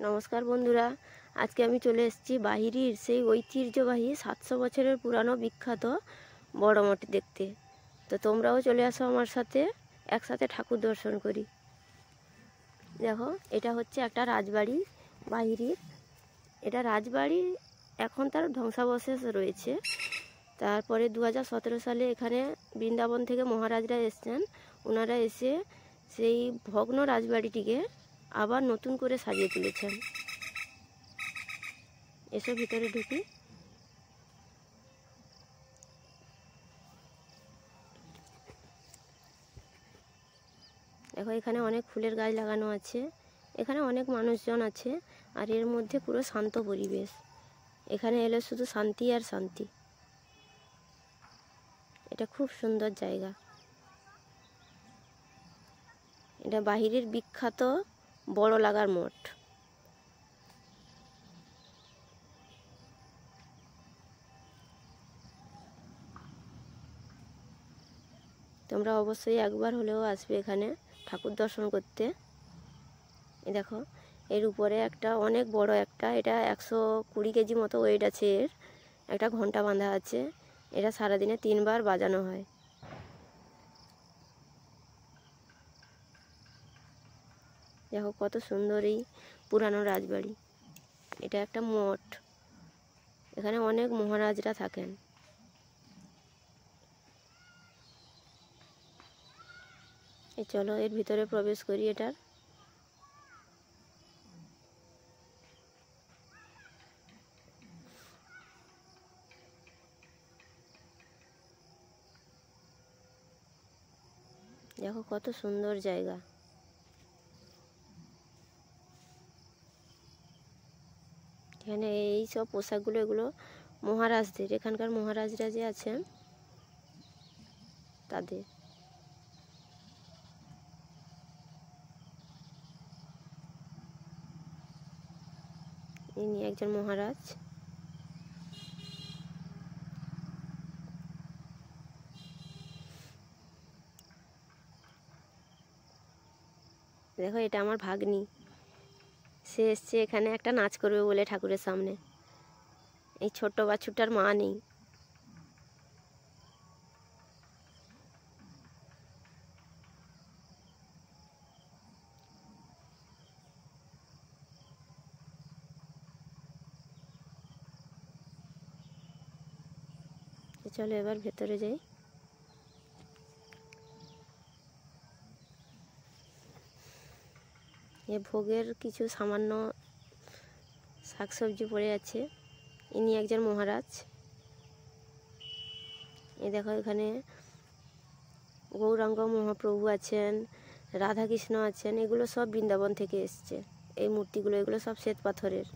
নমস্কার বন্ধুরা, আজকে আমি চলে এসেছি বাহিরের সেই ঐতিহ্যবাহী 700 বছরের পুরানো বিখ্যাত বড় মঠ দেখতে। তো তোমরাও চলে আসো আমার সাথে, একসাথে ঠাকুর দর্শন করি। দেখো, এটা হচ্ছে একটা রাজবাড়ি বাহিরের। এটা রাজবাড়ি এখন তার ধ্বংসাবশেষ রয়েছে। তারপরে 2017 সালে এখানে বৃন্দাবন থেকে মহারাজরা এসেছেন। ওনারা এসে সেই ভগ্ন রাজবাড়িটিকে আবার নতুন করে সাজিয়ে তুলেছেন। এসো ভিতরে ঢুকি। দেখো, এখানে অনেক ফুলের গাছ লাগানো আছে। এখানে অনেক মানুষজন আছে, আর এর মধ্যে পুরো শান্ত পরিবেশ। এখানে এলে শুধু শান্তি আর শান্তি। এটা খুব সুন্দর জায়গা। এটা বাহিরের বিখ্যাত বড় লাগার মঠ। তোমরা অবশ্যই একবার হলেও আসবে এখানে ঠাকুর দর্শন করতে। এই দেখো, এর উপরে একটা অনেক বড় এটা 120 কেজি মতো ওয়েট আছে। এর একটা ঘন্টা বাঁধা আছে। এটা সারাদিনে 3 বার বাজানো হয়। দেখো কত সুন্দর এই পুরানো রাজবাড়ি। এটা একটা মঠ। এখানে অনেক মহারাজরা থাকেন। চলো এর ভিতরে প্রবেশ করি। এটার দেখো কত সুন্দর জায়গা। এখানে এই সব পোশাকগুলো, এগুলো মহারাজদের, এখানকার মহারাজরা যে আছেন তাদের। ইনি একজন মহারাজ। দেখো, এটা আমার ভাগ্নি। সে এসছে এখানে একটা নাচ করবে বলে ঠাকুরের সামনে। এই ছোট্ট বাছুরটার মা নেই। চলো এবার ভেতরে যাই। এ ভোগের কিছু সামান্য শাকসবজি পড়ে আছে। ইনি একজন মহারাজ। এই দেখো, এখানে গৌরাঙ্গ মহাপ্রভু আছেন, রাধাকৃষ্ণ আছেন। এগুলো সব বৃন্দাবন থেকে এসছে। এই মূর্তিগুলো, এগুলো সব শ্বেত পাথরের।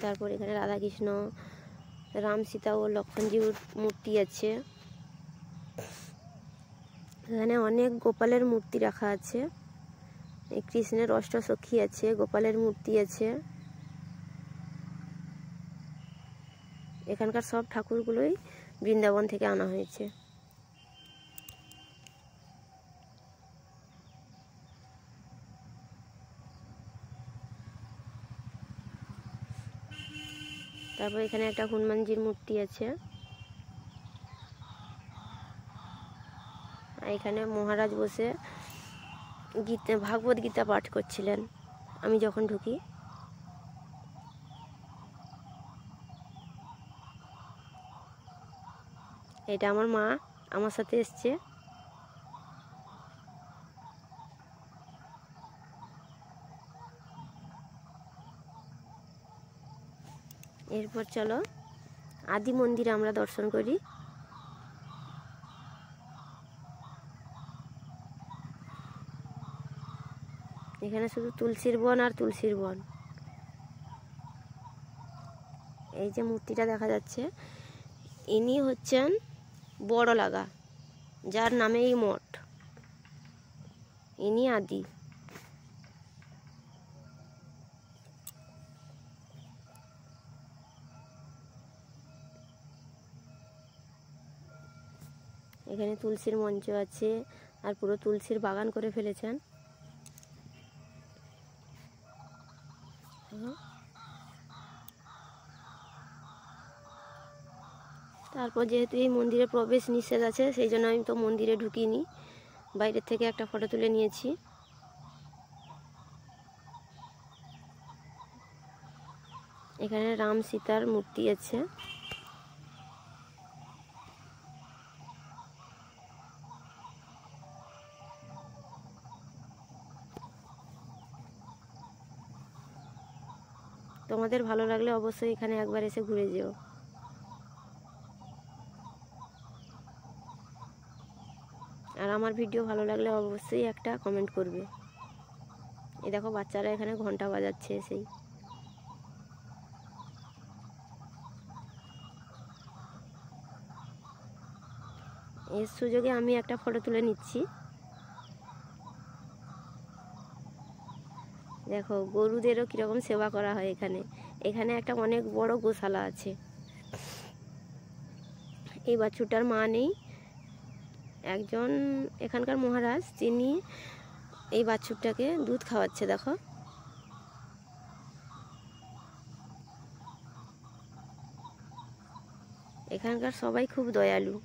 তারপর এখানে রাধাকৃষ্ণ, রাম, সীতা ও লক্ষ্মণজির মূর্তি আছে। এখানে অনেক গোপালের মূর্তি রাখা আছে। এই কৃষ্ণের অষ্টসখী আছে, গোপালের মূর্তি আছে। এখানকার সব ঠাকুরগুলোই বৃন্দাবন থেকে আনা হয়েছে। তারপর এখানে একটা হনুমানজির মূর্তি আছে। এখানে মহারাজ বসে ভাগবত গীতা পাঠ করছিলেন আমি যখন ঢুকি। এটা আমার মা আমার সাথে এসছে। এরপর চলো আদি মন্দিরে আমরা দর্শন করি। এখানে শুধু তুলসীর বন আর তুলসীর বন। এই যে মূর্তিটা দেখা যাচ্ছে, ইনি হচ্ছেন বড় লাগা, যার নামে এই মঠ। ইনি আদি। এখানে তুলসীর মঞ্চ আছে, আর পুরো তুলসীর বাগান করে ফেলেছেন। তারপর যেহেতু এই মন্দিরে প্রবেশ নিষেধ আছে, সেই জন্য আমি তো মন্দিরে ঢুকিনি, বাইরের থেকে একটা ফটো তুলে নিয়েছি। এখানে রাম সীতার মূর্তি আছে। তোমাদের ভালো লাগলে অবশ্যই এখানে একবার এসে ঘুরে যেও। আর আমার ভিডিও ভালো লাগলে অবশ্যই একটা কমেন্ট করবে। এই দেখো বাচ্চারা এখানে ঘন্টা বাজাচ্ছে এসেই। এর সুযোগে আমি একটা ফটো তুলে নিচ্ছি। দেখো গরুদেরও কীরকম সেবা করা হয় এখানে। এখানে একটা অনেক বড় গোশালা আছে। এই বাছুরটার মা নেই, একজন এখানকার মহারাজ তিনি এই বাছুরটাকে দুধ খাওয়াচ্ছে। দেখো এখানকার সবাই খুব দয়ালু।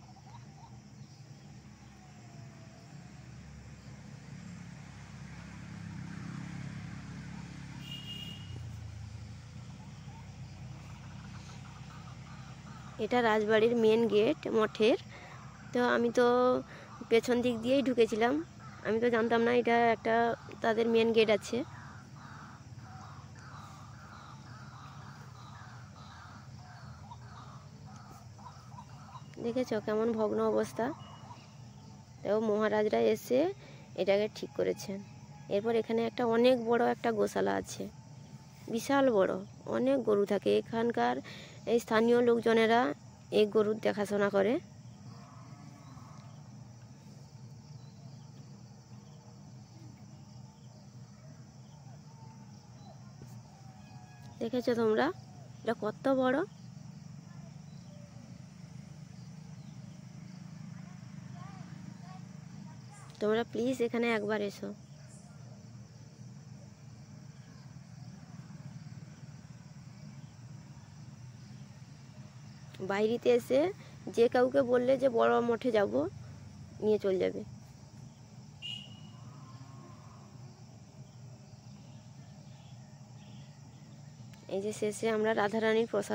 এটা রাজবাড়ির মেন গেট মঠের। তো আমি তো পেছন দিক দিয়েই ঢুকেছিলাম, আমি তো জানতাম না এটা একটা তাদের মেন গেট আছে। দেখেছ কেমন ভগ্ন অবস্থা। তো মহারাজরা এসে এটাকে ঠিক করেছেন। এরপর এখানে একটা অনেক বড় একটা গোশালা আছে, বিশাল বড়, অনেক গরু থাকে। এখানকার এই স্থানীয় লোকজনেরা এই গরুর দেখাশোনা করে। দেখেছো তোমরা এটা কত বড়। তোমরা প্লিজ এখানে একবার এসো। বাইরেতে এসে যে কাউকে বললে যে বড় মঠে যাব, নিয়ে চলে যাবে। এই যে শেষে আমরা রাধারানীর প্রসাদ